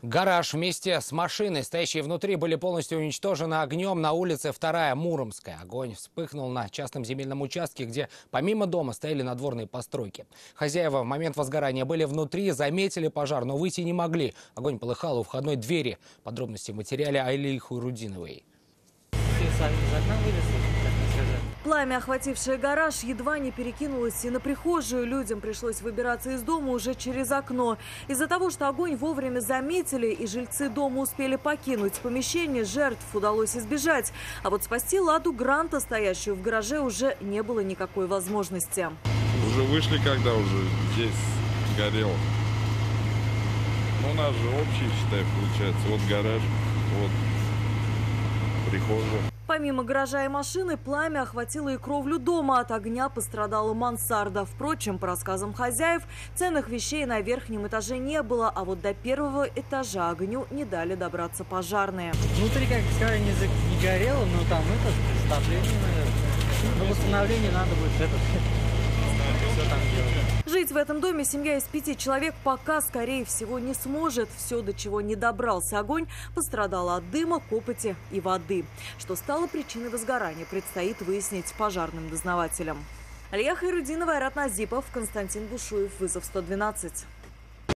Гараж вместе с машиной, стоящей внутри, были полностью уничтожены огнем на улице 2-я Муромская. Огонь вспыхнул на частном земельном участке, где помимо дома стояли надворные постройки. Хозяева в момент возгорания были внутри, заметили пожар, но выйти не могли. Огонь полыхал у входной двери. Подробности в материале Айлии Хуйрудиновой. Пламя, охватившее гараж, едва не перекинулось и на прихожую. Людям пришлось выбираться из дома уже через окно. Из-за того, что огонь вовремя заметили и жильцы дома успели покинуть помещение, жертв удалось избежать. А вот спасти Ладу Гранта, стоящую в гараже, уже не было никакой возможности. Уже вышли, когда уже здесь горело. Ну, у нас же общий, считай, получается. Вот гараж, вот прихожая. Помимо гаража и машины, пламя охватило и кровлю дома. От огня пострадала мансарда. Впрочем, по рассказам хозяев, ценных вещей на верхнем этаже не было, а вот до первого этажа огню не дали добраться пожарные. Внутри, как сказали, не горело, но там это отопление, наверное. На восстановление надо будет все там делать. Жить в этом доме семья из 5 человек пока, скорее всего, не сможет. Все, до чего не добрался огонь, пострадало от дыма, копоти и воды. Что стало причиной возгорания, предстоит выяснить пожарным дознавателям. Алия Хайрудинова, Айрат Назипов, Константин Бушуев, Вызов 112.